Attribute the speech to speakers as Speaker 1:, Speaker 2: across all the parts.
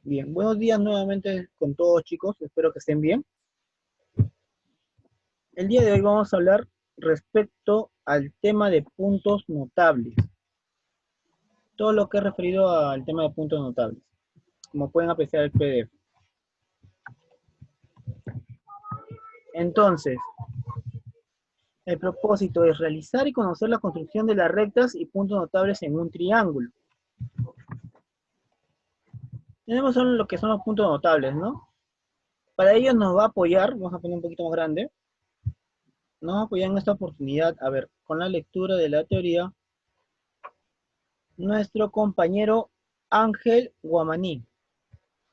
Speaker 1: Bien, buenos días nuevamente con todos chicos, espero que estén bien. El día de hoy vamos a hablar respecto al tema de puntos notables, todo lo que es referido al tema de puntos notables, como pueden apreciar el PDF. Entonces, el propósito es realizar y conocer la construcción de las rectas y puntos notables en un triángulo. Tenemos solo lo que son los puntos notables, ¿no? Para ello nos va a apoyar, vamos a poner un poquito más grande, nos va a apoyar en esta oportunidad, a ver, con la lectura de la teoría, nuestro compañero Ángel Guamaní.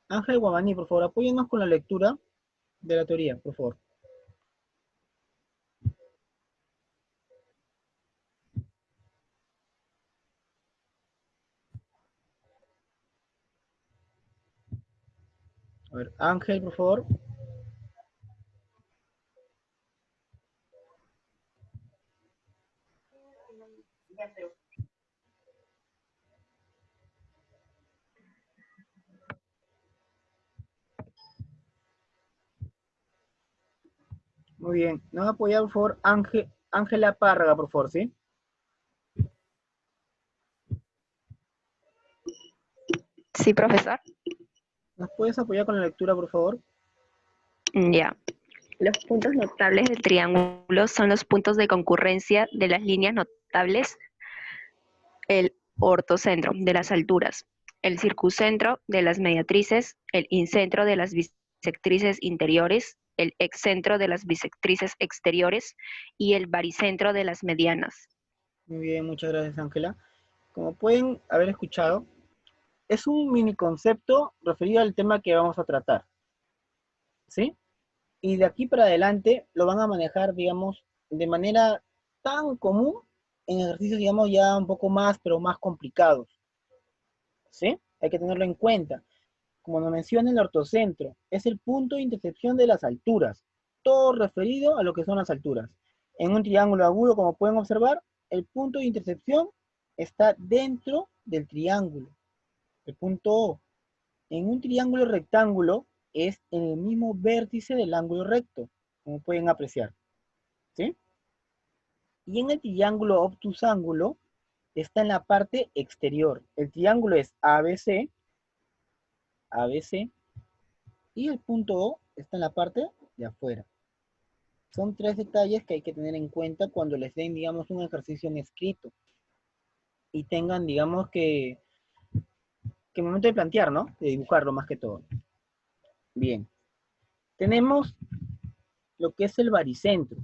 Speaker 1: Ángel Guamaní, por favor, apóyenos con la lectura de la teoría, por favor. A ver, Ángel, por favor. Muy bien. Nos va a apoyar, por favor, Ángela Párraga, por favor, ¿sí?
Speaker 2: Sí, profesor.
Speaker 1: ¿Nos puedes apoyar con la lectura, por favor?
Speaker 2: Ya. Los puntos notables del triángulo son los puntos de concurrencia de las líneas notables, el ortocentro de las alturas, el circuncentro de las mediatrices, el incentro de las bisectrices interiores, el excentro de las bisectrices exteriores y el baricentro de las medianas.
Speaker 1: Muy bien, muchas gracias, Ángela. Como pueden haber escuchado, es un mini concepto referido al tema que vamos a tratar, ¿sí? Y de aquí para adelante lo van a manejar, digamos, de manera tan común en ejercicios, digamos, ya un poco más, pero más complicados, ¿sí? Hay que tenerlo en cuenta. Como nos menciona el ortocentro, es el punto de intersección de las alturas, todo referido a lo que son las alturas. En un triángulo agudo, como pueden observar, el punto de intersección está dentro del triángulo, el punto O. En un triángulo rectángulo es en el mismo vértice del ángulo recto, como pueden apreciar, ¿sí? Y en el triángulo obtusángulo está en la parte exterior. El triángulo es ABC, ABC, y el punto O está en la parte de afuera. Son tres detalles que hay que tener en cuenta cuando les den, digamos, un ejercicio en escrito y tengan, digamos, que momento de plantear, ¿no? De dibujarlo más que todo. Bien. Tenemos lo que es el baricentro.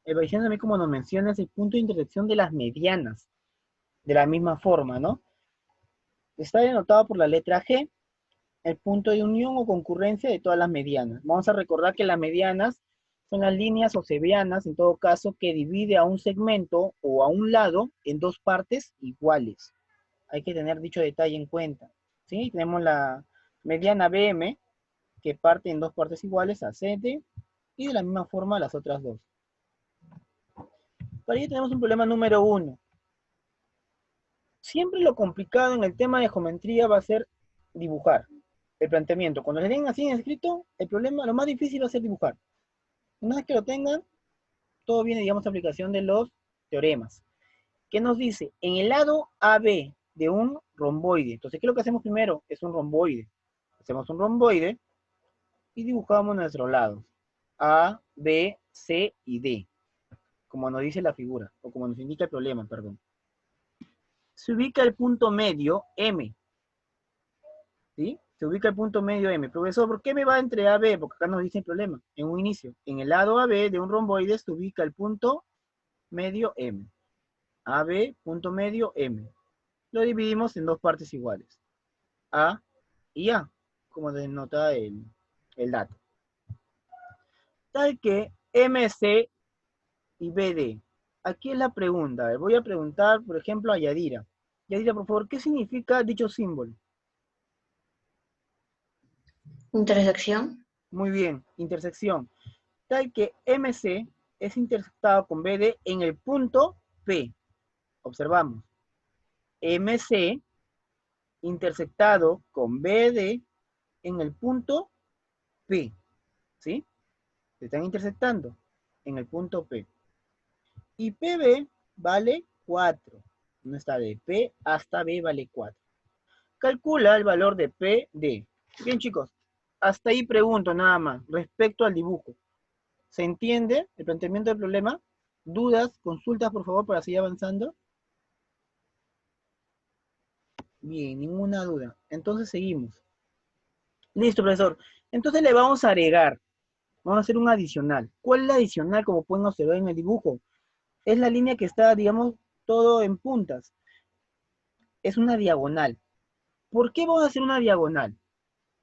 Speaker 1: El baricentro también, como nos menciona, es el punto de intersección de las medianas, de la misma forma, ¿no? Está denotado por la letra G, el punto de unión o concurrencia de todas las medianas. Vamos a recordar que las medianas son las líneas osebianas, en todo caso, que divide a un segmento o a un lado en dos partes iguales. Hay que tener dicho detalle en cuenta. ¿Sí? Tenemos la mediana BM, que parte en dos partes iguales, a CD, y de la misma forma las otras dos. Para ello tenemos un problema número 1. Siempre lo complicado en el tema de geometría va a ser dibujar el planteamiento. Cuando se den así en escrito, el problema, lo más difícil va a ser dibujar. Una vez que lo tengan, todo viene, digamos, a aplicación de los teoremas. ¿Qué nos dice? En el lado AB de un romboide. Entonces, ¿qué es lo que hacemos primero? Es un romboide. Hacemos un romboide y dibujamos nuestros lados. A, B, C y D. Como nos dice la figura, o como nos indica el problema, perdón. Se ubica el punto medio M. ¿Sí? Se ubica el punto medio M. Profesor, ¿por qué me va entre A, B? Porque acá nos dice el problema, en un inicio. En el lado AB de un romboide se ubica el punto medio M. AB, punto medio, M. Lo dividimos en dos partes iguales. A y A, como denota el dato. Tal que MC y BD. Aquí es la pregunta. Voy a preguntar, por ejemplo, a Yadira. Yadira, por favor, ¿qué significa dicho símbolo?
Speaker 3: Intersección.
Speaker 1: Muy bien, intersección. Tal que MC es intersectado con BD en el punto P. Observamos. MC intersectado con BD en el punto P, ¿sí? Se están intersectando en el punto P. Y PB vale 4. No está de P hasta B vale 4. Calcula el valor de PD. Bien, chicos, hasta ahí pregunto nada más respecto al dibujo. ¿Se entiende el planteamiento del problema? ¿Dudas? ¿Consultas, por favor, para seguir avanzando? Bien, ninguna duda. Entonces seguimos. Listo, profesor. Entonces le vamos a agregar. Vamos a hacer un adicional. ¿Cuál es la adicional, como pueden observar en el dibujo? Es la línea que está, digamos, todo en puntas. Es una diagonal. ¿Por qué vamos a hacer una diagonal?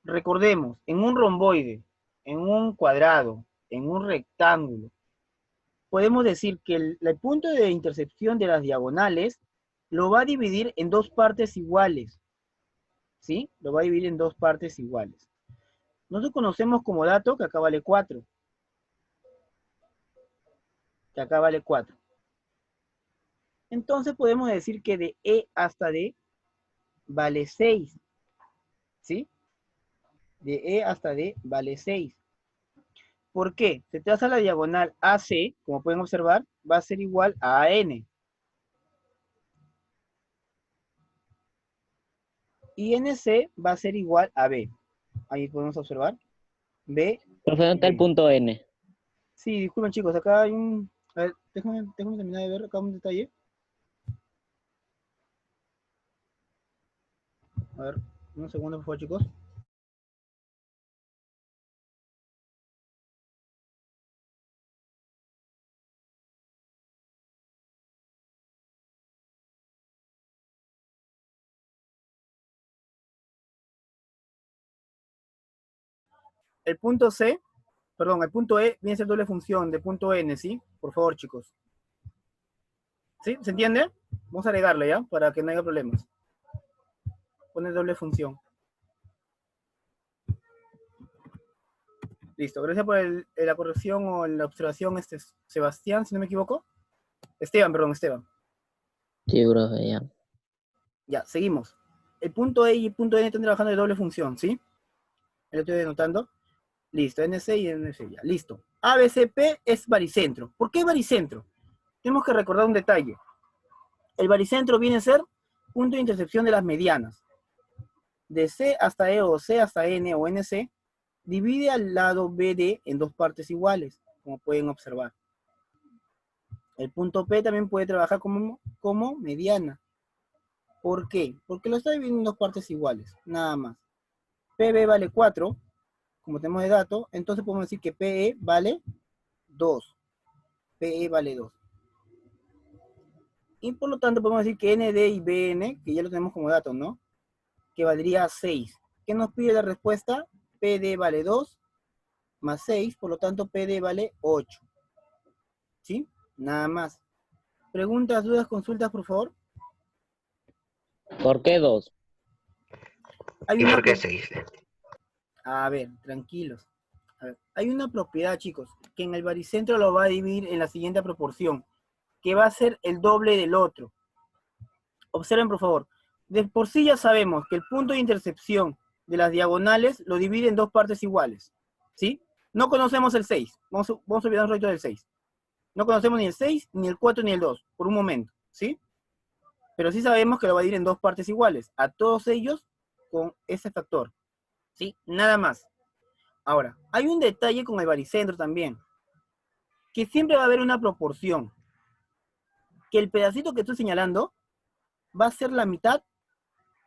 Speaker 1: Recordemos, en un romboide, en un cuadrado, en un rectángulo, podemos decir que el punto de intersección de las diagonales lo va a dividir en dos partes iguales. ¿Sí? Lo va a dividir en dos partes iguales. Nosotros conocemos como dato que acá vale 4. Que acá vale 4. Entonces podemos decir que de E hasta D vale 6. ¿Sí? De E hasta D vale 6. ¿Por qué? Se traza la diagonal AC, como pueden observar, va a ser igual a AN. Y NC va a ser igual a B. Ahí podemos observar. B.
Speaker 4: Profe, ¿dónde está el
Speaker 1: B.
Speaker 4: punto N?
Speaker 1: Sí, disculpen chicos, acá hay un... A ver, déjame terminar de ver acá un detalle. A ver, un segundo por favor chicos. El punto C, perdón, el punto E viene a ser doble función de punto N, ¿sí? Por favor chicos. ¿Sí? ¿Se entiende? Vamos a agregarle ya, para que no haya problemas. Pone doble función. Listo, gracias por la corrección o la observación, Sebastián, si no me equivoco. Esteban, perdón, Esteban.
Speaker 4: Sí, profe, ya.
Speaker 1: Ya, seguimos. El punto E y el punto N están trabajando de doble función, ¿sí? Lo estoy denotando. Listo, NC y NC, ya, listo. ABCP es baricentro. ¿Por qué baricentro? Tenemos que recordar un detalle. El baricentro viene a ser punto de intersección de las medianas. De C hasta E o C hasta N o NC, divide al lado BD en dos partes iguales, como pueden observar. El punto P también puede trabajar como mediana. ¿Por qué? Porque lo está dividiendo en dos partes iguales, nada más. PB vale 4, como tenemos de dato, entonces podemos decir que PE vale 2. PE vale 2. Y por lo tanto podemos decir que ND y BN, que ya lo tenemos como dato, ¿no? Que valdría 6. ¿Qué nos pide la respuesta? PD vale 2 más 6, por lo tanto PD vale 8. ¿Sí? Nada más. ¿Preguntas, dudas, consultas, por favor?
Speaker 4: ¿Por qué 2?
Speaker 1: Hay
Speaker 5: ¿Y
Speaker 1: una
Speaker 5: por qué 6?
Speaker 1: A ver, tranquilos. A ver, hay una propiedad, chicos, que en el baricentro lo va a dividir en la siguiente proporción, que va a ser el doble del otro. Observen, por favor. De por sí ya sabemos que el punto de intersección de las diagonales lo divide en dos partes iguales. ¿Sí? No conocemos el 6. Vamos a olvidar un ratito del 6. No conocemos ni el 6, ni el 4, ni el 2, por un momento. ¿Sí? Pero sí sabemos que lo va a dividir en dos partes iguales. A todos ellos con ese factor. ¿Sí? Nada más. Ahora, hay un detalle con el baricentro también, que siempre va a haber una proporción, que el pedacito que estoy señalando va a ser la mitad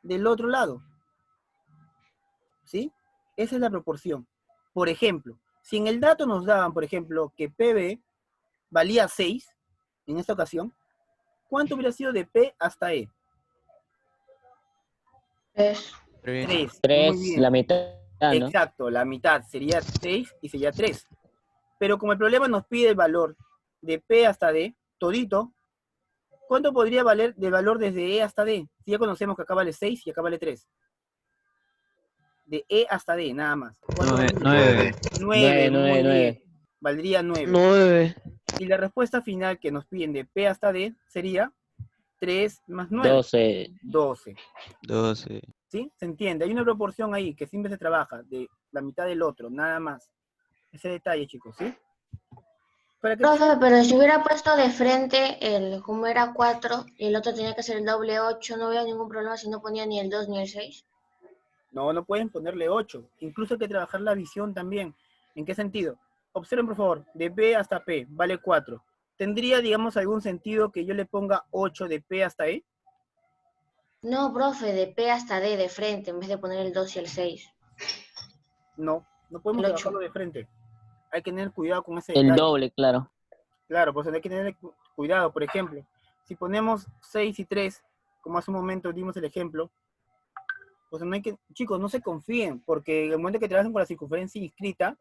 Speaker 1: del otro lado, ¿sí? Esa es la proporción. Por ejemplo, si en el dato nos daban, por ejemplo, que PB valía 6, en esta ocasión, ¿cuánto hubiera sido de P hasta E?
Speaker 3: 3.
Speaker 1: 3, muy
Speaker 4: 3,
Speaker 1: bien.
Speaker 4: la mitad, ¿no?
Speaker 1: Exacto, la mitad sería 6 y sería 3. Pero como el problema nos pide el valor de P hasta D, todito, ¿cuánto podría valer de valor desde E hasta D? Si ya conocemos que acá vale 6 y acá vale 3. De E hasta D, nada más.
Speaker 5: 9.
Speaker 1: 9, muy
Speaker 4: 9.
Speaker 1: bien. Valdría 9.
Speaker 6: 9.
Speaker 1: Y la respuesta final que nos piden de P hasta D sería 3 más 9.
Speaker 4: 12.
Speaker 1: 12.
Speaker 6: 12.
Speaker 1: ¿Sí? Se entiende. Hay una proporción ahí que siempre se trabaja, de la mitad del otro, nada más. Ese detalle, chicos, ¿sí? Para que
Speaker 3: Profe,
Speaker 1: tengan...
Speaker 3: pero si hubiera puesto de frente el, como era 4 y el otro tenía que ser el doble 8, no había ningún problema si no ponía ni el 2 ni el 6.
Speaker 1: No, no pueden ponerle 8. Incluso hay que trabajar la visión también. ¿En qué sentido? Observen, por favor, de B hasta P, vale 4. ¿Tendría, digamos, algún sentido que yo le ponga 8 de P hasta E?
Speaker 3: No, profe, de P hasta D de frente en vez de poner el 2 y el 6.
Speaker 1: No, no podemos
Speaker 3: El 8.
Speaker 1: trabajarlo de frente. Hay que tener cuidado con ese
Speaker 4: El
Speaker 1: detalle.
Speaker 4: doble, claro.
Speaker 1: Claro, pues hay que tener cuidado. Por ejemplo, si ponemos 6 y 3, como hace un momento dimos el ejemplo, pues no hay que, chicos, no se confíen, porque en el momento que trabajen con la circunferencia inscrita,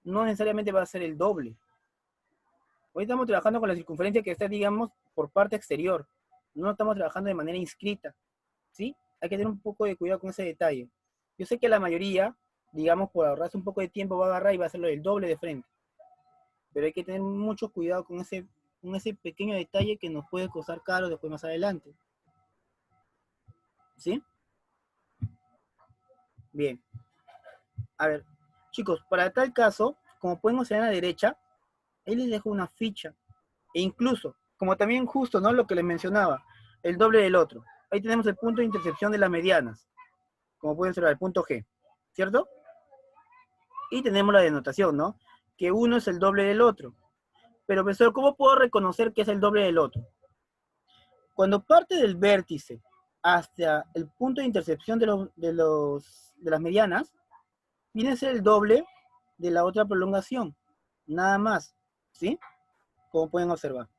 Speaker 1: no necesariamente va a ser el doble. Hoy estamos trabajando con la circunferencia que está, digamos, por parte exterior. No estamos trabajando de manera inscrita, ¿sí? Hay que tener un poco de cuidado con ese detalle. Yo sé que la mayoría, digamos, por ahorrarse un poco de tiempo, va a agarrar y va a hacerlo del doble de frente. Pero hay que tener mucho cuidado con ese pequeño detalle que nos puede costar caro después más adelante. ¿Sí? Bien. A ver, chicos, para tal caso, como pueden observar a la derecha, ahí les dejo una ficha. E incluso, como también justo, ¿no? Lo que les mencionaba, el doble del otro. Ahí tenemos el punto de intersección de las medianas. Como pueden observar, el punto G. ¿Cierto? Y tenemos la denotación, ¿no? Que uno es el doble del otro. Pero, profesor, ¿cómo puedo reconocer que es el doble del otro? Cuando parte del vértice hasta el punto de intersección de las medianas, viene a ser el doble de la otra prolongación. Nada más. ¿Sí? Como pueden observar.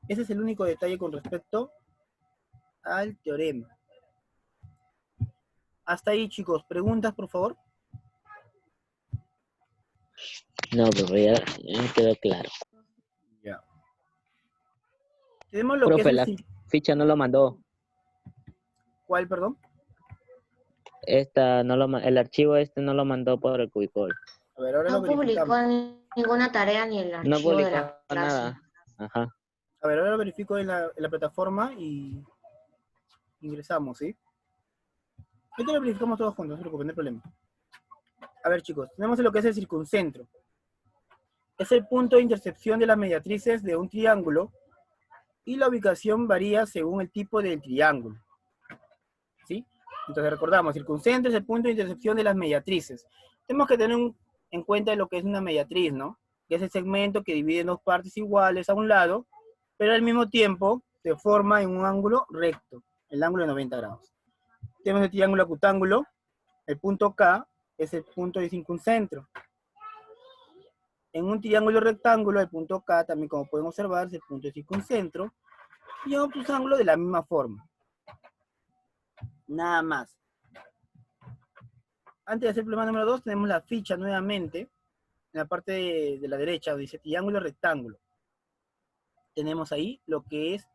Speaker 1: Ese es el único detalle con respecto al teorema. Hasta ahí, chicos. ¿Preguntas, por favor?
Speaker 4: No, pero ya me quedó claro.
Speaker 1: Ya. Tenemos lo que es
Speaker 4: Profe,
Speaker 1: el...
Speaker 4: la ficha no lo mandó.
Speaker 1: ¿Cuál, perdón?
Speaker 4: El archivo no lo mandó por el Cubicol.
Speaker 1: A ver, ahora lo
Speaker 3: No publicó
Speaker 1: verificamos.
Speaker 3: ninguna tarea ni el
Speaker 4: No
Speaker 3: archivo de
Speaker 4: publicó
Speaker 3: la clase.
Speaker 4: nada. Ajá.
Speaker 1: A ver, ahora lo verifico en la plataforma y ingresamos, ¿sí? Ahorita lo verificamos todos juntos, no se preocupen, no hay problema. A ver, chicos, tenemos lo que es el circuncentro. Es el punto de intersección de las mediatrices de un triángulo y la ubicación varía según el tipo del triángulo. ¿Sí? Entonces recordamos, circuncentro es el punto de intersección de las mediatrices. Tenemos que tener en cuenta lo que es una mediatriz, ¿no? Que es el segmento que divide en dos partes iguales a un lado, pero al mismo tiempo se forma en un ángulo recto, el ángulo de 90 grados. Tenemos el triángulo acutángulo, el punto K es el punto de circuncentro. En un triángulo rectángulo, el punto K, también como pueden observar, es el punto de circuncentro, y en obtusángulo de la misma forma. Nada más. Antes de hacer el problema número 2, tenemos la ficha nuevamente, en la parte de la derecha, donde dice triángulo rectángulo. Tenemos ahí lo que es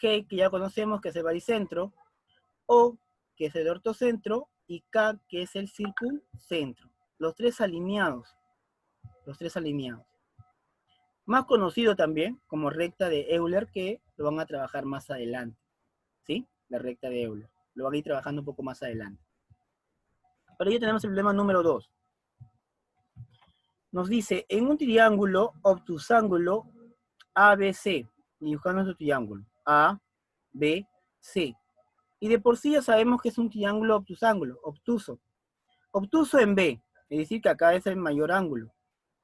Speaker 1: G, que ya conocemos, que es el baricentro, O, que es el ortocentro, y K, que es el circuncentro. Los tres alineados. Los tres alineados. Más conocido también como recta de Euler, que lo van a trabajar más adelante. ¿Sí? La recta de Euler. Lo van a ir trabajando un poco más adelante. Para ello tenemos el problema número 2. Nos dice, en un triángulo obtusángulo ABC, dibujando nuestro triángulo, A, B, C. Y de por sí ya sabemos que es un triángulo obtusángulo, obtuso. Obtuso en B, es decir que acá es el mayor ángulo,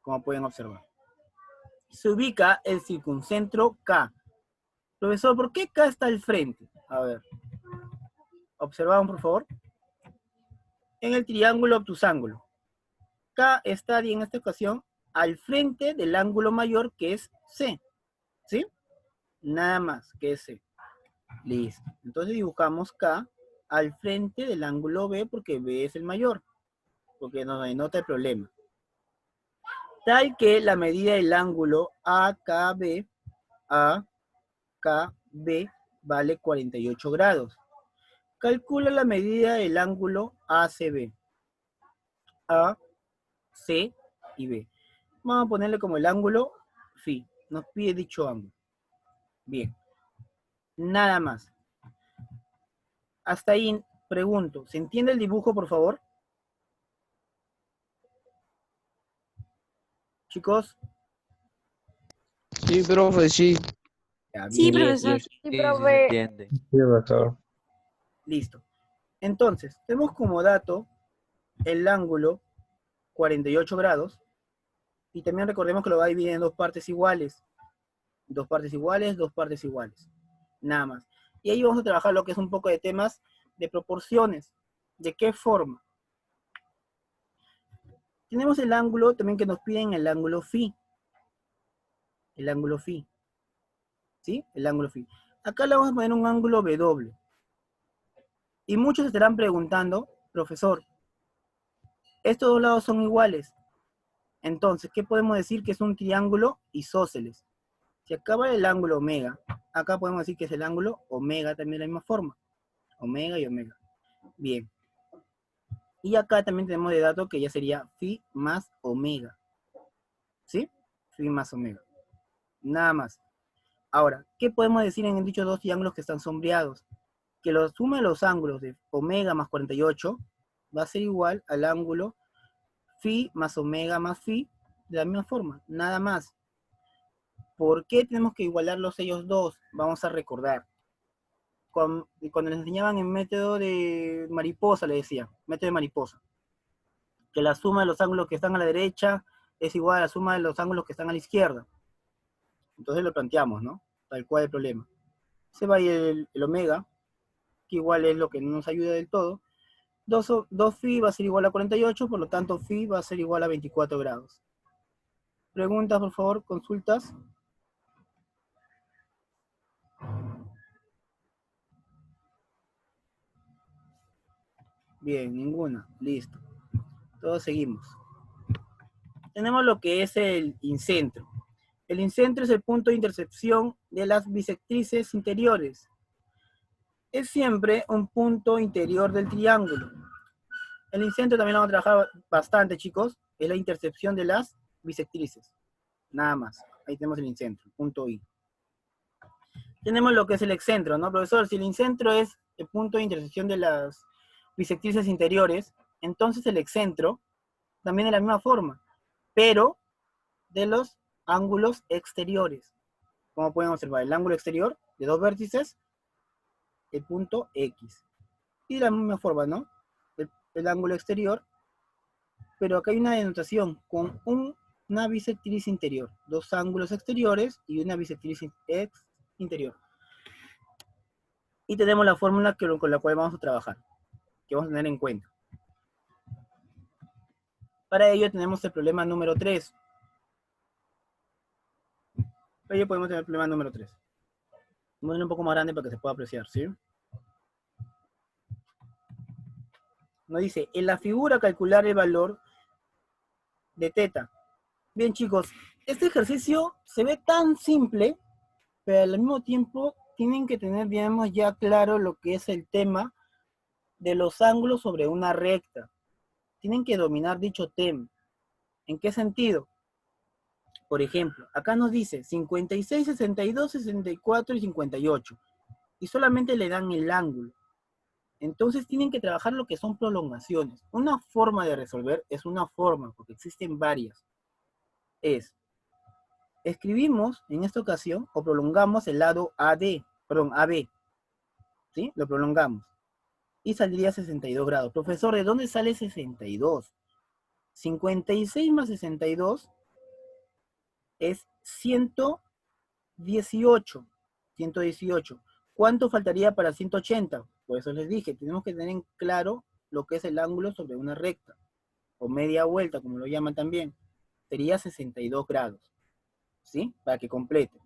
Speaker 1: como pueden observar. Se ubica el circuncentro K. Profesor, ¿por qué K está al frente? A ver, observamos por favor. En el triángulo obtusángulo. K está en esta ocasión al frente del ángulo mayor que es C. ¿Sí? Nada más que es C. Listo. Entonces dibujamos K al frente del ángulo B porque B es el mayor. Porque nos denota el problema. Tal que la medida del ángulo AKB vale 48 grados. Calcula la medida del ángulo ACB. A, C y B. Vamos a ponerle como el ángulo phi. Nos pide dicho ángulo. Bien. Nada más. Hasta ahí, pregunto, ¿se entiende el dibujo, por favor? Chicos,
Speaker 5: Sí, profe, sí.
Speaker 1: ya,
Speaker 6: Sí,
Speaker 1: bien,
Speaker 4: Yes,
Speaker 6: profesor.
Speaker 4: yes.
Speaker 7: Sí,
Speaker 8: Sí, sí se
Speaker 7: profe.
Speaker 8: entiende.
Speaker 9: Sí, doctor.
Speaker 1: listo. Entonces, tenemos como dato el ángulo 48 grados, y también recordemos que lo va a dividir en dos partes iguales. Dos partes iguales, dos partes iguales. Nada más. Y ahí vamos a trabajar lo que es un poco de temas de proporciones. ¿De qué forma? Tenemos el ángulo también que nos piden el ángulo phi. El ángulo phi. ¿Sí? El ángulo phi. Acá le vamos a poner un ángulo W. Y muchos estarán preguntando, profesor, estos dos lados son iguales. Entonces, ¿qué podemos decir que es un triángulo isósceles? Si acá va el ángulo omega, acá podemos decir que es el ángulo omega también de la misma forma. Omega y omega. Bien. Y acá también tenemos de dato que ya sería phi más omega. ¿Sí? Phi más omega. Nada más. Ahora, ¿qué podemos decir en dichos dos triángulos que están sombreados? Que la suma de los ángulos de omega más 48 va a ser igual al ángulo phi más omega más phi de la misma forma. Nada más. ¿Por qué tenemos que igualarlos ellos dos? Vamos a recordar. Cuando les enseñaban en método de mariposa, le decía, método de mariposa, que la suma de los ángulos que están a la derecha es igual a la suma de los ángulos que están a la izquierda. Entonces lo planteamos, ¿no? Tal cual el problema. Se va a ir el omega, que igual es lo que no nos ayuda del todo. 2 phi va a ser igual a 48, por lo tanto phi va a ser igual a 24 grados. Preguntas, por favor, consultas. Bien, ninguna. Listo. Todos seguimos. Tenemos lo que es el incentro. El incentro es el punto de intersección de las bisectrices interiores. Es siempre un punto interior del triángulo. El incentro también lo vamos a trabajar bastante, chicos. Es la intersección de las bisectrices. Nada más. Ahí tenemos el incentro, punto I. Tenemos lo que es el excentro, ¿no, profesor? Si el incentro es el punto de intersección de las bisectrices interiores, entonces el excentro también de la misma forma, pero de los ángulos exteriores. Como pueden observar, el ángulo exterior de dos vértices, el punto X. Y de la misma forma, ¿no? El ángulo exterior, pero acá hay una denotación con una bisectriz interior. Dos ángulos exteriores y una bisectriz interior. Y tenemos la fórmula con la cual vamos a trabajar, que vamos a tener en cuenta. Para ello tenemos el problema número 3. Para ello podemos tener el problema número 3. Vamos a poner un poco más grande para que se pueda apreciar, ¿sí? Nos dice, en la figura calcular el valor de teta. Bien, chicos, este ejercicio se ve tan simple, pero al mismo tiempo tienen que tener, digamos, ya claro lo que es el tema de los ángulos sobre una recta. Tienen que dominar dicho tema. ¿En qué sentido? Por ejemplo, acá nos dice 56, 62, 64 y 58. Y solamente le dan el ángulo. Entonces tienen que trabajar lo que son prolongaciones. Una forma de resolver es una forma, porque existen varias. Escribimos en esta ocasión, o prolongamos el lado AB. ¿Sí? Lo prolongamos. Y saldría 62 grados. Profesor, ¿de dónde sale 62? 56 más 62 es 118. 118. ¿Cuánto faltaría para 180? Por eso les dije, tenemos que tener en claro lo que es el ángulo sobre una recta, o media vuelta, como lo llaman también. Sería 62 grados, ¿sí? Para que complete.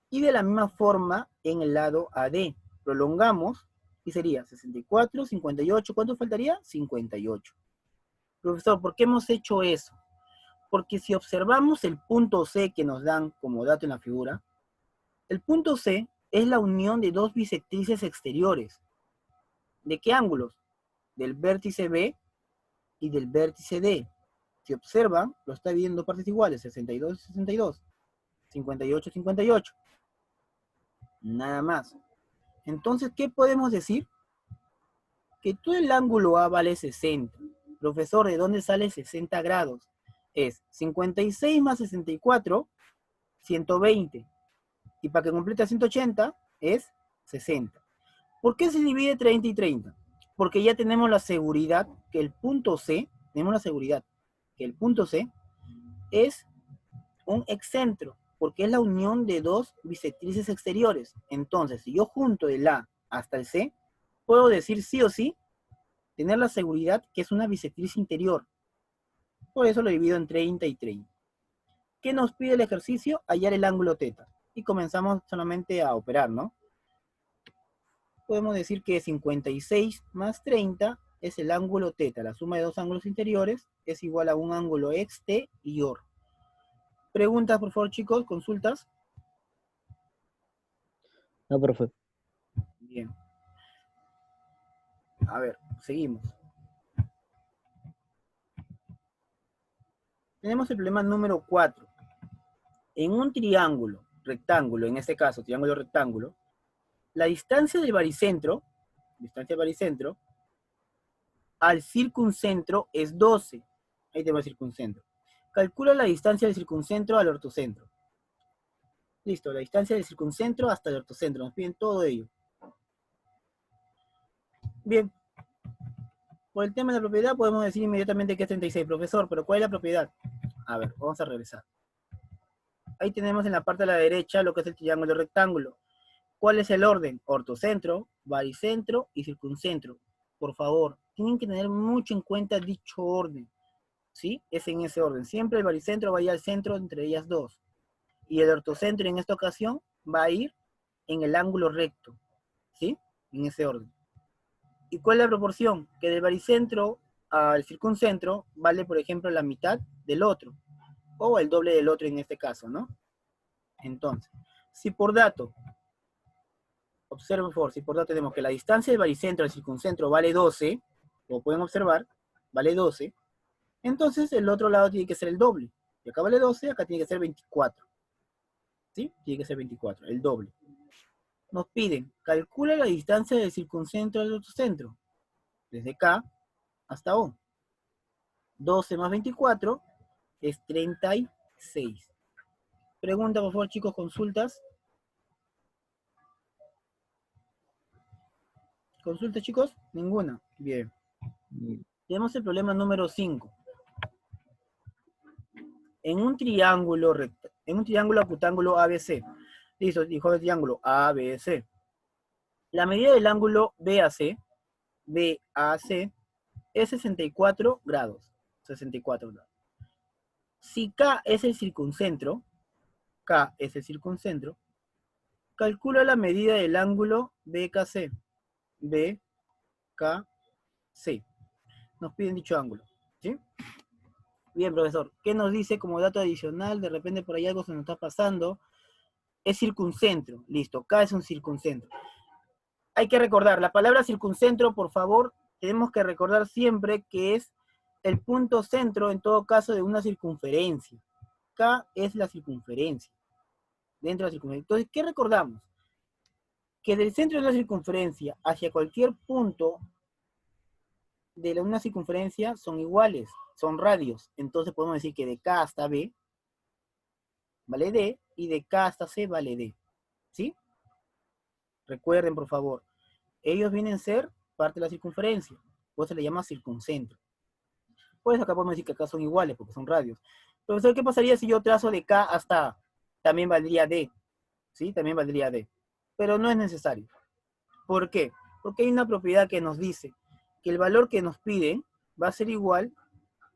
Speaker 1: Y de la misma forma, en el lado AD, prolongamos, y sería 64, 58, ¿cuánto faltaría? 58. Profesor, ¿por qué hemos hecho eso? Porque si observamos el punto C que nos dan como dato en la figura, el punto C es la unión de dos bisectrices exteriores. ¿De qué ángulos? Del vértice B y del vértice D. Si observan, lo está dividiendo en dos partes iguales, 62 y 62, 58 y 58. Nada más. Entonces, ¿qué podemos decir? que todo el ángulo A vale 60. Profesor, ¿de dónde sale 60 grados? Es 56 más 64, 120. Y para que complete 180 es 60. ¿Por qué se divide 30 y 30? Porque ya tenemos la seguridad que el punto C, es un excentro, porque es la unión de dos bisectrices exteriores. Entonces, si yo junto el A hasta el C, puedo decir sí o sí, tener la seguridad que es una bisectriz interior. Por eso lo divido en 30 y 30. ¿Qué nos pide el ejercicio? Hallar el ángulo θ. Y comenzamos solamente a operar, ¿no? Podemos decir que 56 más 30 es el ángulo θ. La suma de dos ángulos interiores es igual a un ángulo xt y OR. Preguntas, por favor, chicos, consultas.
Speaker 4: No, profe.
Speaker 1: Bien. A ver, seguimos. Tenemos el problema número 4. En un triángulo rectángulo, en este caso, triángulo rectángulo, la distancia del baricentro al circuncentro es 12. Ahí tenemos el circuncentro. Calcula la distancia del circuncentro al ortocentro. Listo, la distancia del circuncentro hasta el ortocentro. Nos piden todo ello. Bien. Por el tema de la propiedad podemos decir inmediatamente que es 36, profesor, pero ¿cuál es la propiedad? A ver, vamos a regresar. Ahí tenemos en la parte de la derecha lo que es el triángulo rectángulo. ¿Cuál es el orden? Ortocentro, baricentro y circuncentro. Por favor, tienen que tener mucho en cuenta dicho orden. ¿Sí? Es en ese orden. Siempre el baricentro va a ir al centro entre ellas dos. Y el ortocentro en esta ocasión va a ir en el ángulo recto. ¿Sí? En ese orden. ¿Y cuál es la proporción? Que del baricentro al circuncentro vale, por ejemplo, la mitad del otro. O el doble del otro en este caso, ¿no? Entonces, si por dato, observen por favor, si por dato tenemos que la distancia del baricentro al circuncentro vale 12, como pueden observar, vale 12, entonces el otro lado tiene que ser el doble. Y acá vale 12, acá tiene que ser 24. ¿Sí? Tiene que ser 24, el doble. Nos piden, calcula la distancia del circuncentro al ortocentro. Desde K hasta O. 12 más 24 es 36. Pregunta, por favor, chicos, consultas. ¿Consultas, chicos? Ninguna. Bien. Tenemos el problema número 5. En un triángulo acutángulo ABC. Listo, dijo el triángulo ABC. La medida del ángulo BAC es 64 grados. 64 grados. Si K es el circuncentro, calcula la medida del ángulo BKC. BKC. Nos piden dicho ángulo. ¿Sí? Bien, profesor. ¿Qué nos dice como dato adicional? De repente por ahí algo se nos está pasando. Es circuncentro. Listo. K es un circuncentro. Hay que recordar, la palabra circuncentro, por favor, tenemos que recordar siempre que es el punto centro, en todo caso, de una circunferencia. K es la circunferencia. Dentro de la circunferencia. Entonces, ¿qué recordamos? Que del centro de la circunferencia hacia cualquier punto de una circunferencia son iguales, son radios. Entonces podemos decir que de K hasta B vale D y de K hasta C vale D. ¿Sí? Recuerden, por favor, ellos vienen a ser parte de la circunferencia. Por eso se le llama circuncentro. Pues acá podemos decir que acá son iguales porque son radios. Profesor, ¿qué pasaría si yo trazo de K hasta A? También valdría D. ¿Sí? También valdría D. Pero no es necesario. ¿Por qué? Porque hay una propiedad que nos dice que el valor que nos piden va a ser igual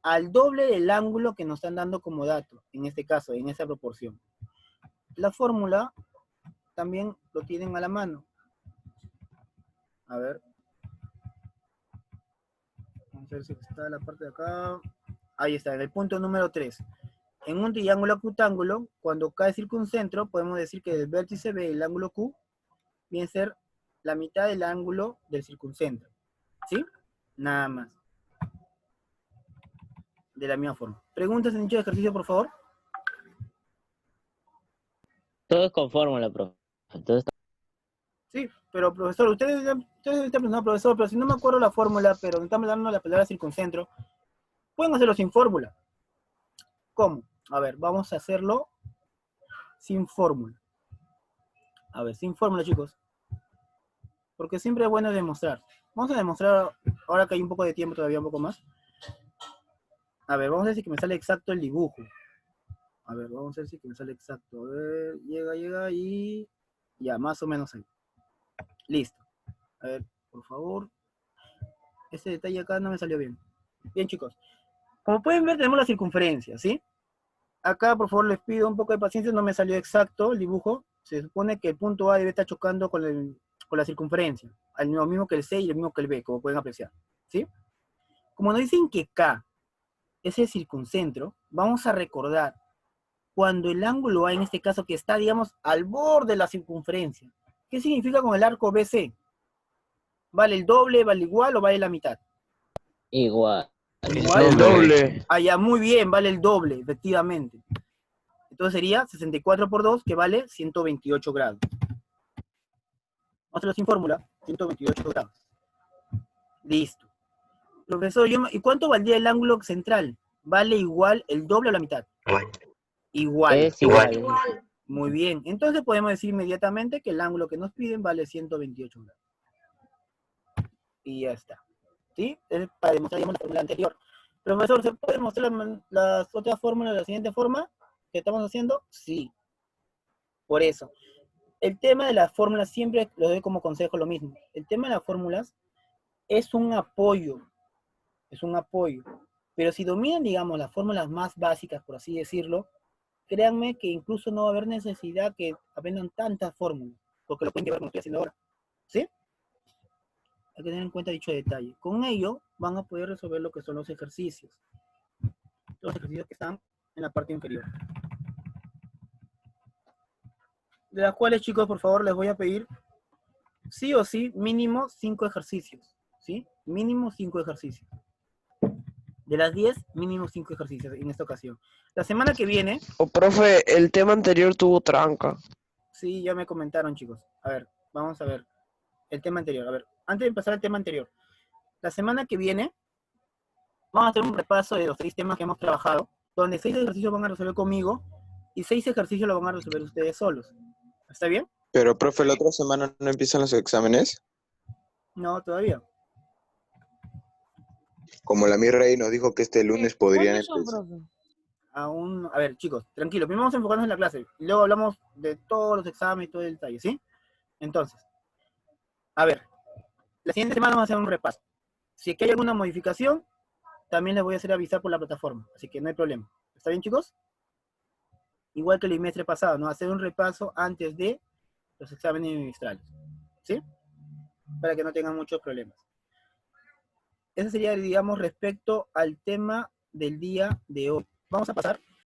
Speaker 1: al doble del ángulo que nos están dando como dato, en este caso, en esa proporción. La fórmula también lo tienen a la mano. A ver. Vamos a ver si está la parte de acá. Ahí está, en el punto número 3. En un triángulo acutángulo, cuando K es circuncentro, podemos decir que del vértice B, el ángulo Q, viene a ser la mitad del ángulo del circuncentro. ¿Sí? Nada más. De la misma forma. ¿Preguntas en dicho ejercicio, por favor?
Speaker 4: Todo es con fórmula, profe. Entonces,
Speaker 1: Sí, pero profesor, ustedes están pensando, profesor, pero si no me acuerdo la fórmula, pero me están dando la palabra circuncentro, pueden hacerlo sin fórmula. ¿Cómo? A ver, vamos a hacerlo sin fórmula. A ver, sin fórmula, chicos. Porque siempre es bueno demostrar. Vamos a demostrar, ahora que hay un poco de tiempo, todavía un poco más. A ver, vamos a decir que me sale exacto el dibujo. A ver, vamos a decir que me sale exacto. A ver, llega y... Ya, más o menos ahí. Listo. A ver, por favor. Ese detalle acá no me salió bien. Bien, chicos. Como pueden ver, tenemos la circunferencia, ¿sí? Acá, por favor, les pido un poco de paciencia. No me salió exacto el dibujo. Se supone que el punto A debe estar chocando con la circunferencia. Lo mismo que el C y lo mismo que el B, como pueden apreciar. ¿Sí? Como nos dicen que K es el circuncentro, vamos a recordar cuando el ángulo A, en este caso, que está, digamos, al borde de la circunferencia. ¿Qué significa con el arco BC? ¿Vale el doble, vale igual o vale la mitad?
Speaker 4: Igual.
Speaker 1: Igual.
Speaker 6: El doble.
Speaker 1: Ah, ya, muy bien, vale el doble, efectivamente. Entonces sería 64 por 2, que vale 128 grados. Vamos a hacerlo sin fórmula, 128 grados. Listo. Profesor, ¿y cuánto valdría el ángulo central? ¿Vale igual el doble o la mitad? Igual.
Speaker 4: Es igual.
Speaker 3: Igual.
Speaker 1: Muy bien. Entonces podemos decir inmediatamente que el ángulo que nos piden vale 128 grados. Y ya está. ¿Sí? Es para demostrar, digamos, la fórmula anterior. Profesor, ¿se puede mostrar las otras fórmulas de la siguiente forma que estamos haciendo? Sí. Por eso. El tema de las fórmulas siempre lo doy como consejo lo mismo. El tema de las fórmulas es un apoyo. Es un apoyo. Pero si dominan, digamos, las fórmulas más básicas, por así decirlo, créanme que incluso no va a haber necesidad que aprendan tantas fórmulas, porque lo pueden llevar como estoy haciendo ahora. ¿Sí? Hay que tener en cuenta dicho detalle. Con ello van a poder resolver lo que son los ejercicios. Los ejercicios que están en la parte inferior. De las cuales, chicos, por favor, les voy a pedir sí o sí, mínimo 5 ejercicios. ¿Sí? Mínimo 5 ejercicios. De las 10, mínimo 5 ejercicios en esta ocasión. La semana que viene...
Speaker 6: Profe, el tema anterior tuvo tranca.
Speaker 1: Sí, ya me comentaron, chicos. A ver, vamos a ver. El tema anterior. A ver, antes de empezar el tema anterior. La semana que viene vamos a hacer un repaso de los 6 temas que hemos trabajado, donde 6 ejercicios van a resolver conmigo y 6 ejercicios los van a resolver ustedes solos. ¿Está bien?
Speaker 7: Pero, profe, ¿la otra semana no empiezan los exámenes?
Speaker 1: No, todavía.
Speaker 7: Como la mi rey nos dijo que este lunes podrían empezar.
Speaker 1: Aún, a ver, chicos, tranquilo. Primero vamos a enfocarnos en la clase. Y luego hablamos de todos los exámenes y todo el detalle, ¿sí? Entonces, a ver. La siguiente semana vamos a hacer un repaso. Si es que hay alguna modificación, también les voy a hacer avisar por la plataforma. Así que no hay problema. ¿Está bien, chicos? Igual que el trimestre pasado, ¿no? Hacer un repaso antes de los exámenes trimestrales. ¿Sí? Para que no tengan muchos problemas. Eso sería, digamos, respecto al tema del día de hoy. Vamos a pasar